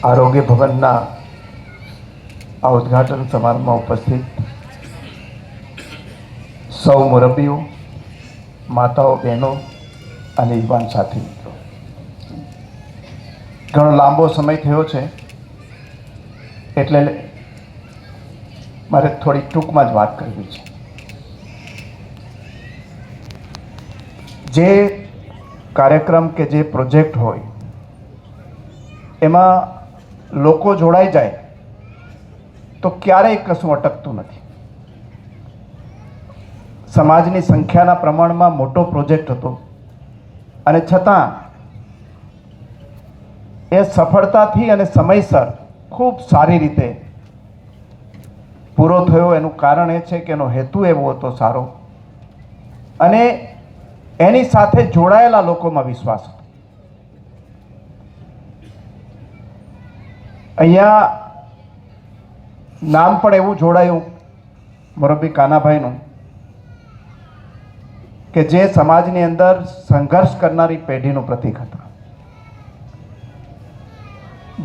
આરોગ્ય ભવનના આ ઉદ્ઘાટન સમારંભમાં ઉપસ્થિત સૌ મુરબ્બીઓ, માતાઓ, બહેનો અને યુવાન સાથી મિત્રો, ઘણો લાંબો સમય થયો છે એટલે મારે થોડી ટૂંકમાં જ વાત કરવી છે. જે કાર્યક્રમ કે જે પ્રોજેક્ટ હોય એમાં લોકો જોડાઈ જાય તો ક્યારેય કશું અટકતું નથી. સમાજની સંખ્યાના પ્રમાણમાં મોટો પ્રોજેક્ટ હતો અને છતાં એ સફળતાથી અને સમયસર ખૂબ સારી રીતે પૂરો થયો. એનું કારણ એ છે કે એનો હેતુ એવો હતો સારો અને એની સાથે જોડાયેલા લોકોમાં વિશ્વાસ હતો. અહીંયા નામ પણ એવું જોડાયું મોરબી કાનાભાઈનું કે જે સમાજની અંદર સંઘર્ષ કરનારી પેઢીનું પ્રતીક હતા.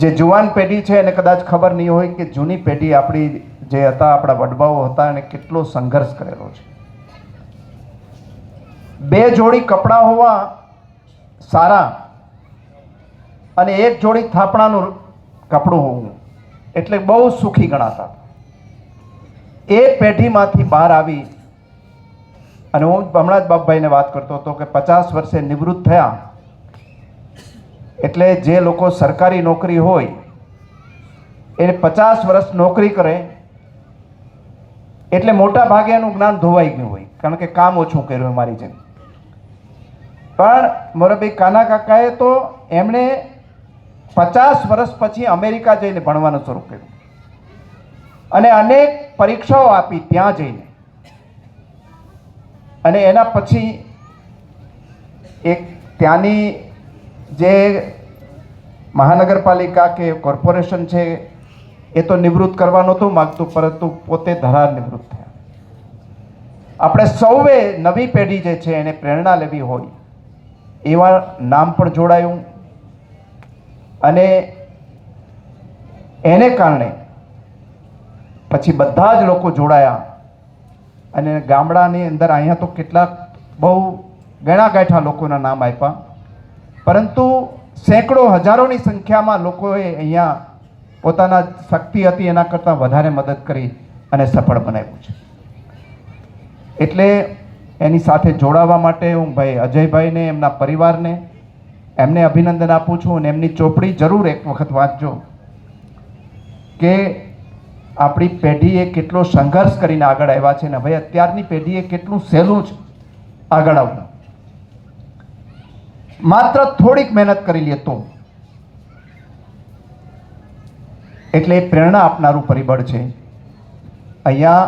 જે જુવાન પેઢી છે એને કદાચ ખબર નહીં હોય કે જૂની પેઢી આપણી જે હતા, આપણા વડવાઓ હતા, એને કેટલો સંઘર્ષ કરેલો છે. બે જોડી કપડાં હોવા સારા અને એક જોડી થાપણાનું કપડું હોવું એટલે બહુ સુખી ગણાતા. એ પેઢીમાંથી બહાર આવી અને હું હમણાં જ બાપભાઈને વાત કરતો હતો કે 50 વર્ષે નિવૃત્ત થયા એટલે જે લોકો સરકારી નોકરી હોય એ 50 વર્ષ નોકરી કરે એટલે મોટા ભાગે એનું જ્ઞાન ધોવાઈ ગયું હોય, કારણ કે કામ ઓછું કર્યું મારી જેમ. પણ મોરબી કાના કાકાએ તો એમણે 50 વર્ષ પછી અમેરિકા જઈને ભણવાનું શરૂ કર્યું અને અનેક પરીક્ષાઓ આપી ત્યાં જઈને. અને એના પછી એક ત્યાંની જે મહાનગરપાલિકા કે કોર્પોરેશન છે એ તો નિવૃત્ત કરવા નહોતું માગતું, પરંતુ પોતે ધરાર નિવૃત્ત થયા. આપણે સૌએ નવી પેઢી જે છે એને પ્રેરણા લેવી હોય એવા નામ પણ જોડાયું અને એને કારણે પછી બધા જ લોકો જોડાયા અને ગામડાની અંદર અહીંયા તો કેટલાક બહુ ગણા ગાંઠા લોકોના નામ આપ્યા, પરંતુ સેંકડો હજારોની સંખ્યામાં લોકોએ અહીંયા પોતાના શક્તિ હતી એના કરતાં વધારે મદદ કરી અને સફળ બનાવ્યું છે. એટલે એની સાથે જોડાવા માટે હું ભાઈ અજયભાઈને, એમના પરિવારને, એમને અભિનંદન આપું છું. અને એમની ચોપડી જરૂર એક વખત વાંચજો કે આપણી પેઢીએ કેટલો સંઘર્ષ કરીને આગળ આવ્યા છે ને ભાઈ અત્યારની પેઢીએ કેટલું સહેલું છે આગળ આવવું. માત્ર થોડીક મહેનત કરી લે તો. એટલે એ પ્રેરણા આપનારું પરિબળ છે. અહીંયા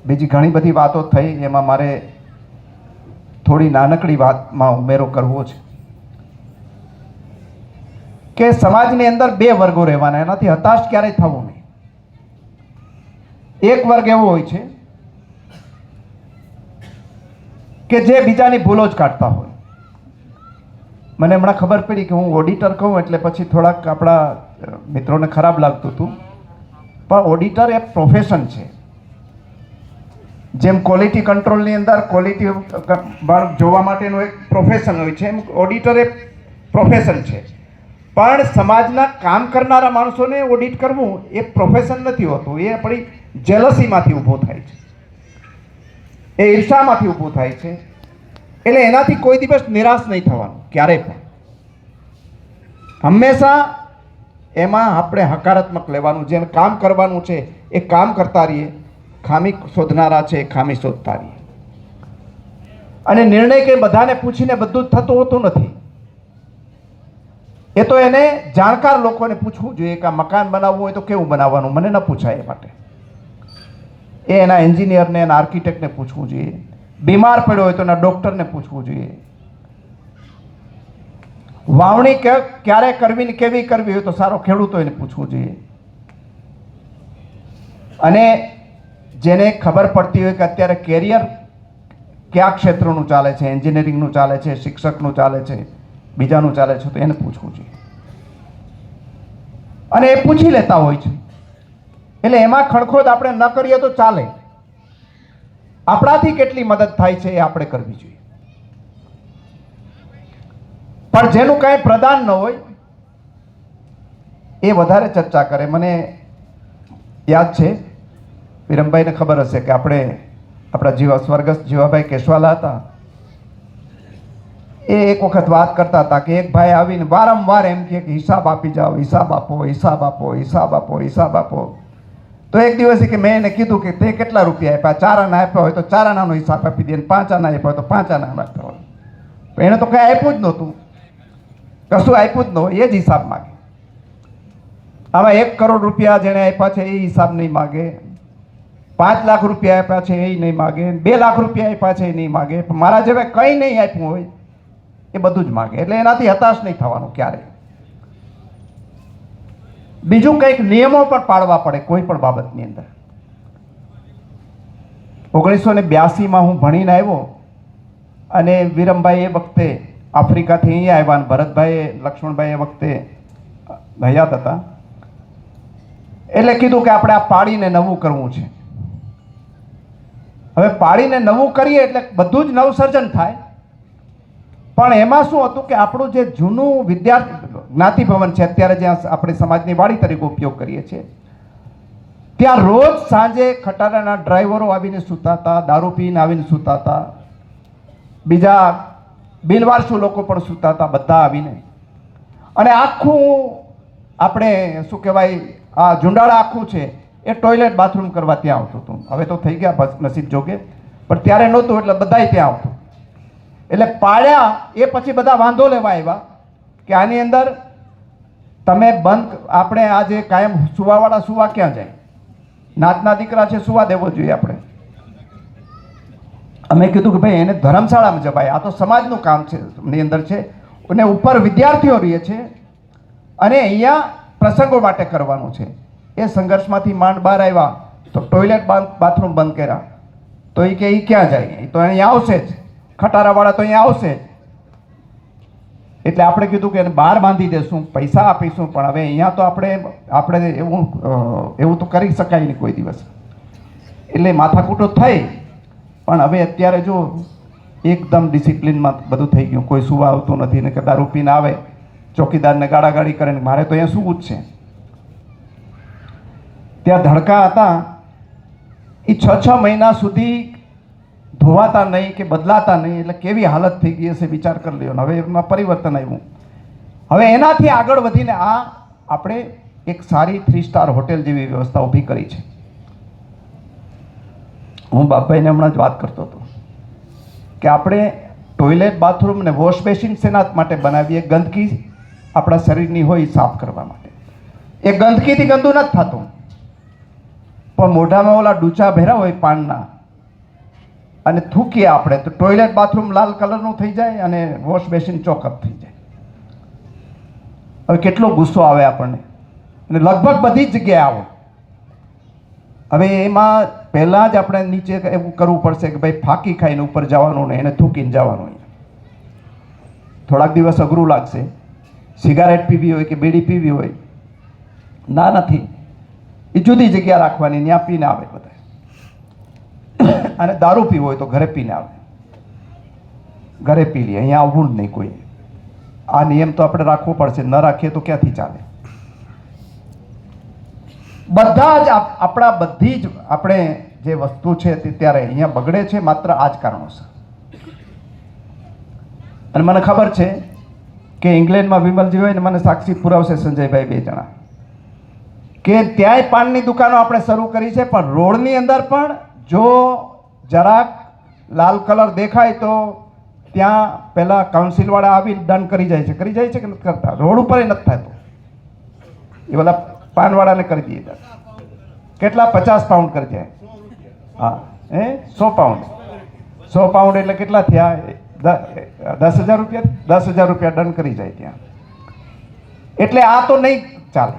બીજી ઘણી બધી વાતો થઈ, એમાં મારે થોડી નાનકડી વાતમાં ઉમેરો કરવો છે કે સમાજની અંદર બે વર્ગો રહેવાના, એનાથી હતાશ ક્યારેય થવું નહીં. એક વર્ગ એવો હોય છે કે જે બીજાની ભૂલો જ કાઢતા હોય. મને હમણાં ખબર પડી કે હું ઓડિટર કહું એટલે પછી થોડાક આપણા મિત્રોને ખરાબ લાગતું હતું, પણ ઓડિટર એ પ્રોફેશન છે. જેમ ક્વોલિટી કંટ્રોલની અંદર ક્વોલિટી જોવા માટેનું એક પ્રોફેશન હોય છે, એમ ઓડિટર એ પ્રોફેશન છે. પણ સમાજના કામ કરનારા માણસોને ઓડિટ કરવું એ પ્રોફેશન નથી હોતું. એ આપણી જેલસીમાંથી ઊભો થાય છે, એ ઈર્ષામાંથી ઊભું થાય છે. એટલે એનાથી કોઈ દિવસ નિરાશ નહીં થવાનું ક્યારેય પણ. હંમેશા એમાં આપણે હકારાત્મક લેવાનું, જેને કામ કરવાનું છે એ કામ કરતા રહીએ. ખામી શોધનારા છે એ ખામી શોધતા રહીએ. અને નિર્ણય કંઈ બધાને પૂછીને બધું જ થતું હોતું નથી. એ તો એને જાણકાર લોકોને પૂછવું જોઈએ કે આ મકાન બનાવવું હોય તો કેવું બનાવવાનું, મને ન પૂછાય. એ માટે એ એના એન્જિનિયરને, એના આર્કિટેક્ટને પૂછવું જોઈએ. બીમાર પડ્યો હોય તો એના ડૉક્ટરને પૂછવું જોઈએ. વાવણી ક્યારે કરવી ને કેવી કરવી હોય તો સારો ખેડૂતો એને પૂછવું જોઈએ. અને જેને ખબર પડતી હોય કે અત્યારે કેરિયર કયા ક્ષેત્રનું ચાલે છે, એન્જિનિયરિંગનું ચાલે છે, શિક્ષકનું ચાલે છે, બીજાનું ચાલે છે, તો એને પૂછવું જોઈએ. અને એ પૂછી લેતા હોય છે. એટલે એમાં ખડખોદ આપણે ન કરીએ તો ચાલે. આપણાથી કેટલી મદદ થાય છે એ આપણે કરવી જોઈએ. પણ જેનું કાંઈ પ્રદાન ન હોય એ વધારે ચર્ચા કરે. મને યાદ છે, વિરમભાઈને ખબર હશે કે આપણા સ્વર્ગસ્થ જીવાભાઈ કેશવાલા હતા. એ એક વખત વાત કરતા હતા કે એક ભાઈ આવીને વારંવાર એમ કહે કે હિસાબ આપી જાઓ, હિસાબ આપો, હિસાબ આપો, હિસાબ આપો, હિસાબ આપો. તો એક દિવસે કે મેં એને કીધું કે તે કેટલા રૂપિયા આપ્યા, 4 આના આપ્યા હોય તો 4 આનાનો હિસાબ આપી દે, 5 આના આપ્યા હોય તો 5 આના આપ્યા હોય. એને તો કંઈ આપ્યું જ નહોતું, કશું આપ્યું જ ન હોય, એ જ હિસાબ માગે. આમાં 1 કરોડ રૂપિયા જેણે આપ્યા છે એ હિસાબ નહીં માગે, 5 લાખ રૂપિયા આપ્યા છે એ નહીં માગે, 2 લાખ રૂપિયા આપ્યા છે એ નહીં માગે. પણ મારા જેવા કંઈ નહીં આપ્યું હોય એ બધું જ માગે. એટલે એનાથી હતાશ નહીં થવાનું ક્યારેય. બીજું કંઈક નિયમો પણ પાડવા પડે કોઈ પણ બાબતની અંદર. 1982માં હું ભણીને આવ્યો અને વિરમભાઈ એ વખતે આફ્રિકાથી અહીંયા આવ્યા અને ભરતભાઈ લક્ષ્મણભાઈ એ વખતે હયાત હતા. એટલે કીધું કે આપણે આ પાડીને નવું કરવું છે. હવે પાડીને નવું કરીએ એટલે બધું જ નવસર્જન થાય. પણ એમાં શું હતું કે આપણું જે જૂનું વિદ્યાર્થી જ્ઞાતિ ભવન છે, અત્યારે જ્યાં આપણે સમાજની વાડી તરીકે ઉપયોગ કરીએ છીએ, ત્યાં રોજ સાંજે ખટારાના ડ્રાઈવરો આવીને સૂતા હતા, દારૂ પીને આવીને સૂતા હતા, બીજા બિનવારસુ લોકો પણ સૂતા હતા, બધા આવીને. અને આખું આપણે શું કહેવાય, આ ઝુંડાળા આખું છે એ ટોયલેટ બાથરૂમ કરવા ત્યાં આવતું હતું. હવે તો થઈ ગયા બસ નસીબ જોગે, પણ ત્યારે નહોતું એટલે બધાય ત્યાં આવતું. એટલે પાડ્યા એ પછી બધા વાંધો લેવા આવ્યા કે આની અંદર તમે બંધ, આપણે આ જે કાયમ સુવાવાળા સુવા ક્યાં જાય, નાતના દીકરા છે સુવા દેવો જોઈએ આપણે. અમે કીધું કે ભાઈ એને ધર્મશાળામાં જવાય, આ તો સમાજનું કામ છે ની અંદર છે, અને ઉપર વિદ્યાર્થીઓ રહે છે અને અહીંયા પ્રસંગો માટે કરવાનું છે. એ સંઘર્ષમાંથી માંડ બહાર આવ્યા તો ટોયલેટ બાથરૂમ બંધ કર્યા. તો એ કે એ ક્યાં જાય, એ તો અહીંયા આવશે જ, ખટારાવાળા તો અહીંયા આવશે જ. એટલે આપણે કીધું કે એને બહાર બાંધી દેશું, પૈસા આપીશું, પણ હવે અહીંયા તો આપણે એવું તો કરી શકાય નહીં કોઈ દિવસ. એટલે માથાકૂટો થઈ. પણ હવે અત્યારે જો એકદમ ડિસિપ્લિનમાં બધું થઈ ગયું, કોઈ સુવા આવતું નથી ને કે દારૂ પીને આવે, ચોકીદારને ગાળાગાળી કરે ને મારે તો અહીંયા સુવું જ છે. ત્યાં ધડકા હતા એ 6 મહિના સુધી ધોવાતા નહીં કે બદલાતા નહીં. એટલે કેવી હાલત થઈ ગઈ હશે વિચાર કરી લ્યો. હવે એમાં પરિવર્તન આવ્યું. હવે એનાથી આગળ વધીને આ આપણે એક સારી 3 સ્ટાર હોટેલ જેવી વ્યવસ્થા ઊભી કરી છે. હું બાપભાઈને હમણાં જ વાત કરતો હતો કે આપણે ટોયલેટ બાથરૂમ ને વોશ બેસિન શેના માટે બનાવીએ, ગંદકી આપણા શરીરની હોય સાફ કરવા માટે. એ ગંદકીથી ગંદુ નથી થતું, પણ મોઢામાં ઓલા ડૂચા ભેરા હોય પાનના અને થૂકીએ આપણે તો ટોયલેટ બાથરૂમ લાલ કલરનું થઈ જાય અને વોશ બેસિન ચોકઅપ થઈ જાય. હવે કેટલો ગુસ્સો આવે આપણને, અને લગભગ બધી જ જગ્યાએ આવો. હવે એમાં પહેલાં જ આપણે નીચે એવું કરવું પડશે કે ભાઈ ફાંકી ખાઈને ઉપર જવાનું ને એને થૂકીને જવાનું. થોડાક દિવસ અઘરું લાગશે. સિગારેટ પીવી હોય કે બીડી પીવી હોય, ના નથી, એ જુદી જગ્યા રાખવાની, ત્યાં પીને આવે બધા. અને દારૂ પીવો હોય તો ઘરે પીને આવે, ઘરે પી લે, અહીંયા આવવું જ નહીં કોઈ. આ નિયમ તો આપણે રાખવો પડશે, ન રાખીએ તો ક્યાંથી ચાલે. બધા જ આપણા બધી જ આપણે જે વસ્તુ છે તે ત્યારે અહીંયા બગડે છે માત્ર આ જ કારણોસર. અને મને ખબર છે કે ઇંગ્લેન્ડમાં વિમલજી હોય ને મને સાક્ષી પુરાવશે સંજયભાઈ 2 જણા કે ત્યાંય પાનની દુકાનો આપણે શરૂ કરી છે, પણ રોડની અંદર પણ જો જરાક લાલ કલર દેખાય તો ત્યાં પહેલાં કાઉન્સિલવાળા આવી દંડ કરી જાય છે કે નથી કરતા? રોડ ઉપર એ નથી થતું. એ બધા પાનવાળાને કરી દઈએ. કેટલા? 50 પાઉન્ડ કરી જાય. હા, 100 પાઉન્ડ. 100 પાઉન્ડ એટલે કેટલા થયા? 10,000 રૂપિયા. 10,000 રૂપિયા દંડ કરી જાય ત્યાં. એટલે આ તો નહીં ચાલે.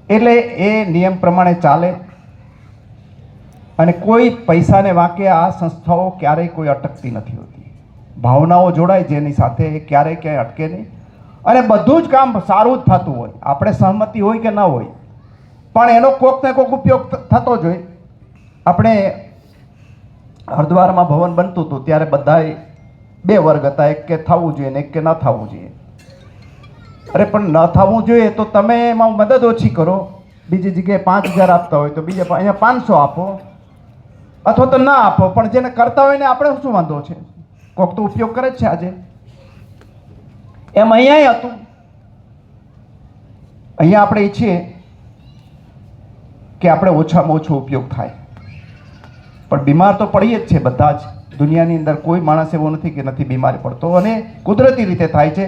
એટલે એ નિયમ પ્રમાણે ચાલે. અને કોઈ પૈસાને વાંકે આ સંસ્થાઓ ક્યારેય કોઈ અટકતી નથી હોતી. ભાવનાઓ જોડાય જેની સાથે એ ક્યારેય ક્યાંય અટકે નહીં. અને બધું જ કામ સારું જ થતું હોય, આપણે સહમતિ હોય કે ન હોય, પણ એનો કોક ને કોક ઉપયોગ થતો જ હોય. આપણે હરિદ્વારમાં ભવન બનતું હતું ત્યારે બધાએ બે વર્ગ હતા, એક કે થવું જોઈએ ને એક કે ન થવું જોઈએ. અરે પણ ન થવું જોઈએ તો તમે એમાં મદદ ઓછી કરો, બીજી જગ્યાએ 5,000 આપતા હોય તો બીજા અહીંયા 500 આપો, અથવા તો ના આપો, પણ જેને કરતા હોય ને આપણે શું વાંધો છે, કોક તો ઉપયોગ કરે જ છે. આજે એમ અહીંયા હતું, અહીંયા આપણે ઈચ્છીએ કે આપણે ઓછામાં ઓછો ઉપયોગ થાય, પણ બીમાર તો પડીએ જ છે બધા જ. દુનિયાની અંદર કોઈ માણસ એવો નથી કે નથી બીમાર પડતો, અને કુદરતી રીતે થાય છે,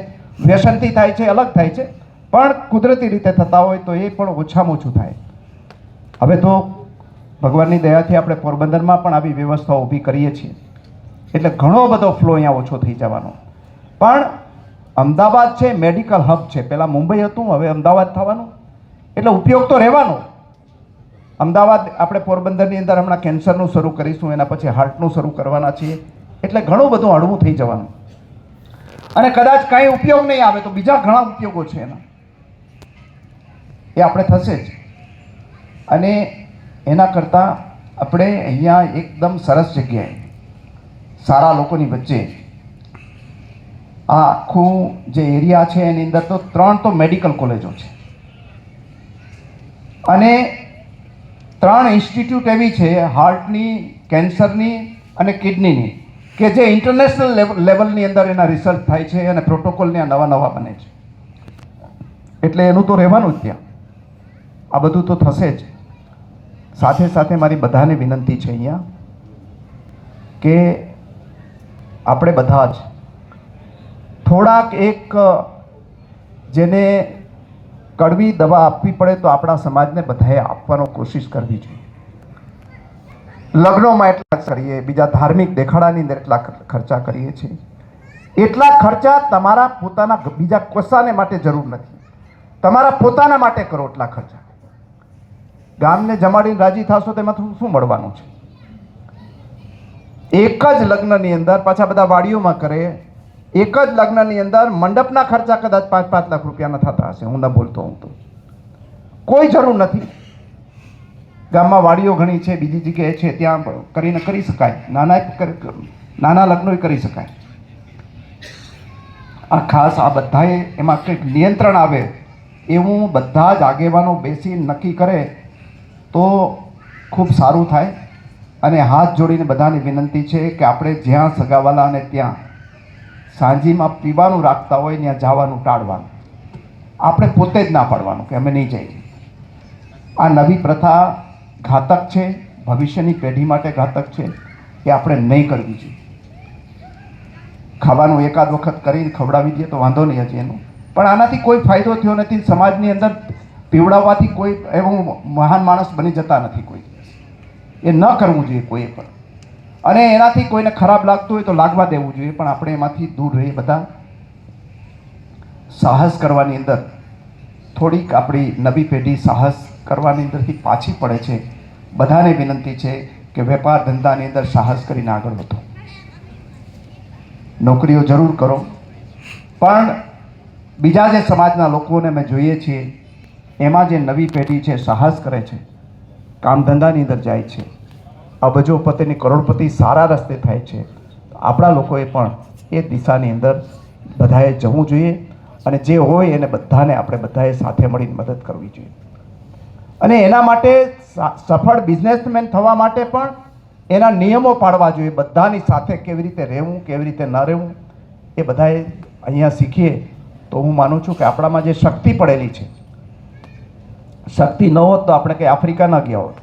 વ્યસનથી થાય છે, અલગ થાય છે, પણ કુદરતી રીતે થતા હોય તો એ પણ ઓછામાં ઓછું થાય. હવે તો ભગવાનની દયાથી આપણે પોરબંદરમાં પણ આવી વ્યવસ્થા ઊભી કરીએ છીએ, એટલે ઘણો બધો ફ્લો અહીંયા ઓછો થઈ જવાનો. પણ અમદાવાદ છે મેડિકલ હબ છે, પહેલાં મુંબઈ હતું, હવે અમદાવાદ થવાનું, એટલે ઉપયોગ તો રહેવાનો. અમદાવાદ આપણે પોરબંદરની અંદર હમણાં કેન્સરનું શરૂ કરીશું, એના પછી હાર્ટનું શરૂ કરવાના છીએ, એટલે ઘણું બધું હળવું થઈ જવાનું. અને કદાચ કાંઈ ઉપયોગ નહીં આવે તો બીજા ઘણા ઉપયોગો છે એના, એ આપણે થશે જ. અને એના કરતાં આપણે અહીંયા એકદમ સરસ જગ્યાએ સારા લોકોની વચ્ચે આ આખું જે એરિયા છે એની અંદર તો 3 તો મેડિકલ કોલેજો છે, અને 3 ઇન્સ્ટિટ્યૂટ એવી છે હાર્ટની, કેન્સરની અને કિડનીની, કે જે ઇન્ટરનેશનલ લેવલની અંદર એના રિસર્ચ થાય છે અને પ્રોટોકોલને નવા નવા બને છે. એટલે એનું તો રહેવાનું જ ત્યાં, આ બધું તો થશે જ. સાથે સાથે મારી બધાને વિનંતી છે અહીંયા કે આપણે બધા જ થોડાક એક જેને કડવી દવા આપવી પડે તો આપણા સમાજને બધાએ આપવાનો કોશિશ કરવી જોઈએ. લગ્નોમાં એટલા કરીએ, બીજા ધાર્મિક દેખાડાની અંદર એટલા ખર્ચા કરીએ છીએ, એટલા ખર્ચા તમારા પોતાના બીજા કશાને માટે જરૂર નથી, તમારા પોતાના માટે કરો એટલા ખર્ચા. ગામને જમાડીને રાજી થશો તેમાં શું મળવાનું છે? એક જ લગ્નની અંદર પાછા બધા વાડીઓમાં કરે, એક જ લગ્નની અંદર મંડપના ખર્ચા કદાચ 5-5 લાખ રૂપિયાના થતા હશે, હું ન બોલતો હું તો. કોઈ જરૂર નથી. ગામમાં વાડીઓ ઘણી છે, બીજી જગ્યાએ છે, ત્યાં કરીને કરી શકાય, નાના લગ્નો કરી શકાય. આ ખાસ આ બધાએ એમાં કંઈક નિયંત્રણ આવે એવું બધા જ આગેવાનો બેસી નક્કી કરે તો ખૂબ સારું થાય. અને હાથ જોડીને બધાની વિનંતી છે કે આપણે જ્યાં સગાવાલા અને ત્યાં સાંજીમાં પીવાનું રાખતા હોય ત્યાં જવાનું ટાળવાનું, આપણે પોતે જ ના પાડવાનું કે અમે નહીં જઈએ. આ નવી પ્રથા ઘાતક છે, ભવિષ્યની પેઢી માટે ઘાતક છે, એ આપણે નહીં કરવી જોઈએ. ખાવાનું એકાદ વખત કરીને ખવડાવી દઈએ તો વાંધો નહીં હજી એનું, પણ આનાથી કોઈ ફાયદો થયો નથી. સમાજની અંદર પીવડાવવાથી કોઈ એવું મહાન માણસ બની જતા નથી કોઈ. એ ન કરવું જોઈએ કોઈએ પણ, અને એનાથી કોઈને ખરાબ લાગતું હોય તો લાગવા દેવું જોઈએ, પણ આપણે એમાંથી દૂર રહીએ. બધા સાહસ કરવાની અંદર થોડીક આપણી નવી પેઢી સાહસ કરવાની અંદરથી પાછી પડે છે. બધાને વિનંતી છે કે વેપાર ધંધાની અંદર સાહસ કરીને આગળ વધો. નોકરીઓ જરૂર કરો, પણ બીજા જે સમાજના લોકોને અમે જોઈએ છીએ એમાં જે નવી પેઢી છે સાહસ કરે છે, કામ ધંધાની અંદર જાય છે, અબજોપતિની કરોડપતિ સારા રસ્તે થાય છે. આપણા લોકોએ પણ એ દિશાની અંદર બધાએ જવું જોઈએ, અને જે હોય એને બધાને આપણે બધાએ સાથે મળીને મદદ કરવી જોઈએ. અને એના માટે સફળ બિઝનેસમેન થવા માટે પણ એના નિયમો પાડવા જોઈએ. બધાની સાથે કેવી રીતે રહેવું, કેવી રીતે ન રહેવું, એ બધાએ અહીંયા શીખીએ તો હું માનું છું કે આપણામાં જે શક્તિ પડેલી છે, શક્તિ ન હોત તો આપણે કંઈ આફ્રિકા ન ગયા હોત,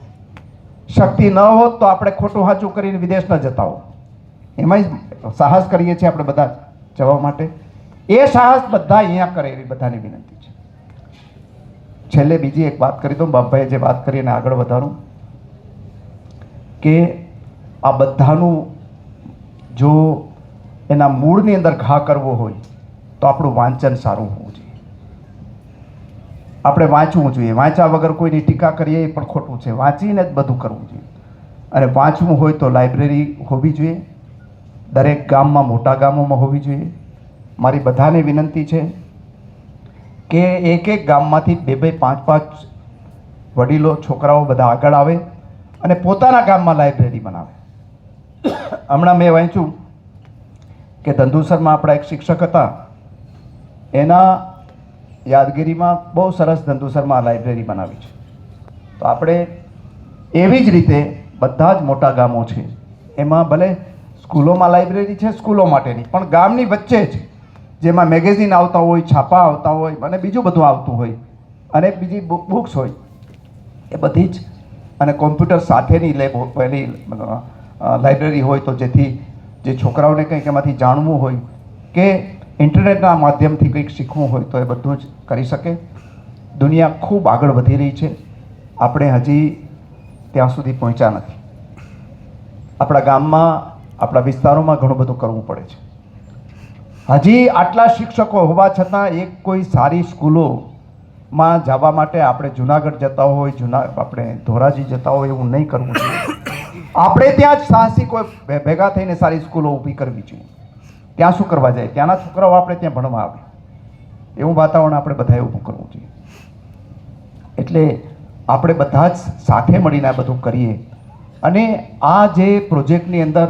શક્તિ ન હોત તો આપણે ખોટું સાચું કરીને વિદેશ ન જતા હોત. એમાં સાહસ કરીએ છીએ આપણે બધા જવા માટે. એ સાહસ બધા અહીંયા કરે એવી બધાની વિનંતી છે. છેલ્લે બીજી એક વાત કરી દઉં, બાપભાઈએ જે વાત કરી એને આગળ વધારું કે આ બધાનું જો એના મૂળની અંદર ઘા કરવો હોય તો આપણું વાંચન સારું હોવું જોઈએ. આપણે વાંચવું જોઈએ. વાંચ્યા વગર કોઈની ટીકા કરીએ એ પણ ખોટું છે. વાંચીને જ બધું કરવું જોઈએ. અને વાંચવું હોય તો લાઇબ્રેરી હોવી જોઈએ, દરેક ગામમાં, મોટા ગામોમાં હોવી જોઈએ. મારી બધાને વિનંતી છે કે એક એક ગામમાંથી બે બે પાંચ પાંચ વડીલો છોકરાઓ બધા આગળ આવે અને પોતાના ગામમાં લાઇબ્રેરી બનાવે. હમણાં મેં વાંચ્યું કે ધંધુસરમાં આપણા એક શિક્ષક હતા, એના યાદગીરીમાં બહુ સરસ ધંધુસરમાં લાઇબ્રેરી બનાવી છે. તો આપણે એવી જ રીતે બધા જ મોટા ગામો છે એમાં ભલે સ્કૂલોમાં લાઇબ્રેરી છે, સ્કૂલો માટેની, પણ ગામની વચ્ચે જ જેમાં મેગેઝિન આવતા હોય, છાપા આવતા હોય અને બીજું બધું આવતું હોય અને બીજી બુક્સ હોય એ બધી જ, અને કોમ્પ્યુટર સાથેની એની લાઇબ્રેરી હોય તો જેથી જે છોકરાઓને કંઈક એમાંથી જાણવું હોય કે ઇન્ટરનેટના માધ્યમથી કંઈક શીખવું હોય તો એ બધું જ કરી શકે. દુનિયા ખૂબ આગળ વધી રહી છે, આપણે હજી ત્યાં સુધી પહોંચ્યા નથી. આપણા ગામમાં, આપણા વિસ્તારોમાં ઘણું બધું કરવું પડે છે. હજી આટલા શિક્ષકો હોવા છતાં એક કોઈ સારી સ્કૂલોમાં જવા માટે આપણે જુનાગઢ જતા હોય, આપણે ધોરાજી જતા હોય એવું નહીં કરવું જોઈએ. આપણે ત્યાં જ સાહસિકો ભેગા થઈને સારી સ્કૂલો ઊભી કરવી જોઈએ. ત્યાં શું કરવા જાય? ત્યાંના છોકરાઓ આપણે ત્યાં ભણવા આવે એવું વાતાવરણ આપણે બધાએ ઊભું કરવું જોઈએ. એટલે આપણે બધા જ સાથે મળીને આ બધું કરીએ અને આ જે પ્રોજેક્ટની અંદર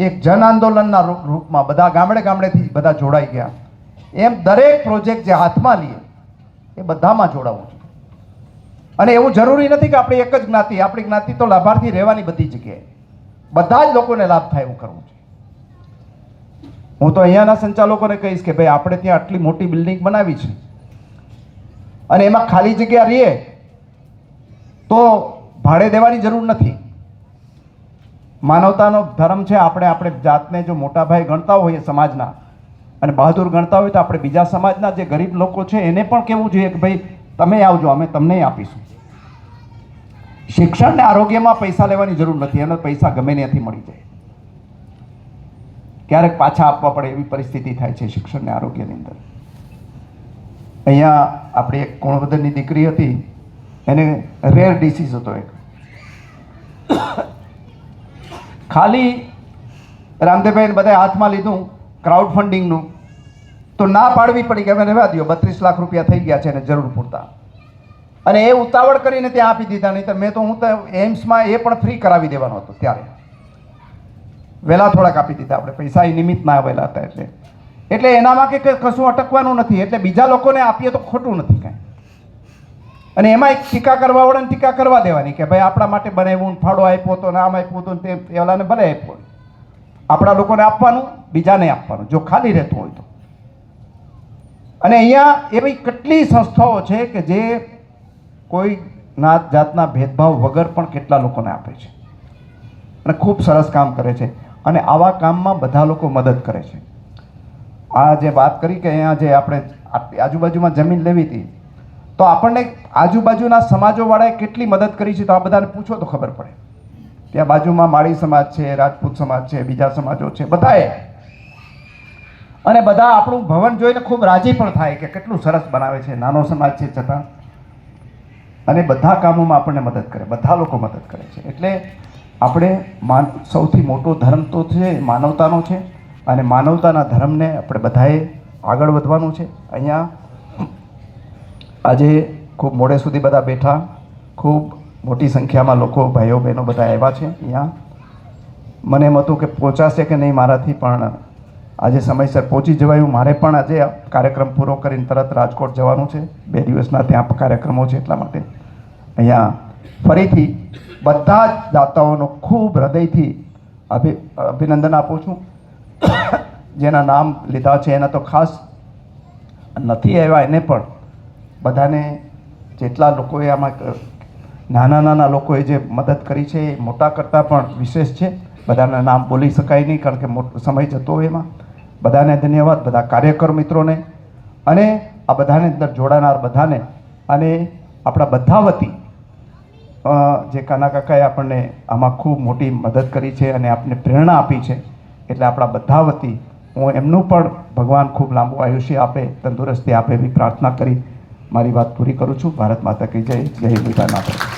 એક જન આંદોલનના રૂપમાં બધા ગામડે ગામડેથી બધા જોડાઈ ગયા, એમ દરેક પ્રોજેક્ટ જે હાથમાં લઈએ એ બધામાં જોડાવવું જોઈએ. અને એવું જરૂરી નથી કે આપણે એક જ જ્ઞાતિ, આપણી જ્ઞાતિ તો લાભાર્થી રહેવાની બધી જગ્યાએ, બધા જ લોકોને લાભ થાય એવું કરવું જોઈએ. હું તો અહીંયાના સંચાલકોને કહીશ કે ભાઈ આપણે ત્યાં આટલી મોટી બિલ્ડિંગ બનાવી છે અને એમાં ખાલી જગ્યા રહીએ તો ભાડે દેવાની જરૂર નથી. માનવતાનો ધર્મ છે, આપણે જાતને જો મોટા ભાઈ ગણતા હોઈએ સમાજના અને બહાદુર ગણતા હોય તો આપણે બીજા સમાજના જે ગરીબ લોકો છે એને પણ કહેવું જોઈએ કે ભાઈ તમે આવજો, અમે તમને આપીશું. શિક્ષણ ને આરોગ્યમાં પૈસા લેવાની જરૂર નથી, એનો પૈસા ગમે ત્યાંથી મળી જાય. ક્યારેક પાછા આપવા પડે એવી પરિસ્થિતિ થાય છે શિક્ષણ ને આરોગ્યની અંદર. અહીંયા આપણી એક કોણવદરની દીકરી હતી, એને રેર ડિસીઝ હતો એક. ખાલી રામદેવભાઈને બધાએ હાથમાં લીધું ક્રાઉડ ફંડિંગનું, તો ના પાડવી પડી કે હવે રહેવા દો, 32 લાખ રૂપિયા થઈ ગયા છે એને જરૂર પૂરતા, અને એ ઉતાવળ કરીને ત્યાં આપી દીધા. નહીં તો હું તો એમ્સમાં એ પણ ફ્રી કરાવી દેવાનો હતો ત્યારે, વહેલા થોડાક આપી દીધા આપણે, પૈસા એ નિમિત્ત ના આવેલા હતા. એટલે એનામાં કે કશું અટકવાનું નથી, એટલે બીજા લોકોને આપીએ તો ખોટું નથી કાંઈ. અને એમાં એક ટીકા કરવા વાળાને ટીકા કરવા દેવાની કે ભાઈ આપણા માટે બનાવ્યું, ફાળો આપ્યો તો, નામ આપ્યું હતું, તે પેલાને ભલે આપ્યો. આપણા લોકોને આપવાનું, બીજાને આપવાનું જો ખાલી રહેતું હોય તો. અને અહીંયા એવી કેટલી સંસ્થાઓ છે કે જે કોઈ નાત જાતના ભેદભાવ વગર પણ કેટલા લોકોને આપે છે અને ખૂબ સરસ કામ કરે છે. અને આવા કામમાં બધા લોકો મદદ કરે છે. આ જે વાત કરી કે અહીંયા જે આપણે આજુબાજુમાં જમીન લેવી હતી તો આપણને આજુબાજુના સમાજોવાળાએ કેટલી મદદ કરી છે તો આ બધાને પૂછો તો ખબર પડે. ત્યાં બાજુમાં માળી સમાજ છે, રાજપૂત સમાજ છે, બીજા સમાજો છે, બધાએ. અને બધા આપણું ભવન જોઈને ખૂબ રાજી પણ થાય કે કેટલું સરસ બનાવે છે, નાનો સમાજ છે છતાં. અને બધા કામોમાં આપણને મદદ કરે, બધા લોકો મદદ કરે છે. એટલે આપણે સૌથી મોટો ધર્મ તો છે માનવતાનો છે, અને માનવતાના ધર્મને આપણે બધાએ આગળ વધવાનું છે. અહીંયા આજે ખૂબ મોડે સુધી બધા બેઠા, ખૂબ મોટી સંખ્યામાં લોકો, ભાઈઓ બહેનો બધા આવ્યા છે અહીંયા. મને એમ હતું કે પહોંચાશે કે નહીં મારાથી, પણ આજે સમયસર પહોંચી જવાયું. મારે પણ આજે કાર્યક્રમ પૂરો કરીને તરત રાજકોટ જવાનું છે, 2 દિવસના ત્યાં કાર્યક્રમો છે. એટલા માટે અહીંયા ફરીથી બધા જ દાતાઓનો ખૂબ હૃદયથી અભિનંદન આપું છું. જેના નામ લીધા છે એના તો ખાસ, નથી આવ્યા એને પણ બધાને, જેટલા લોકોએ આમાં નાના નાના લોકોએ જે મદદ કરી છે એ મોટા કરતાં પણ વિશેષ છે. બધાના નામ બોલી શકાય નહીં કારણ કે મોટો સમય જતો હોય એમાં. બધાને ધન્યવાદ, બધા કાર્યકર મિત્રોને અને આ બધાને અંદર જોડાનાર બધાને, અને આપણા બધા વતી જે કાના કાકાએ આપણને આમાં ખૂબ મોટી મદદ કરી છે અને આપણને પ્રેરણા આપી છે, એટલે આપણા બધા વતી હું એમનું પણ ભગવાન ખૂબ લાંબુ આયુષ્ય આપે, તંદુરસ્તી આપે એવી પ્રાર્થના કરી મારી વાત પૂરી કરું છું. ભારત માતા કી જય. જય હિન્દ, જય માતા.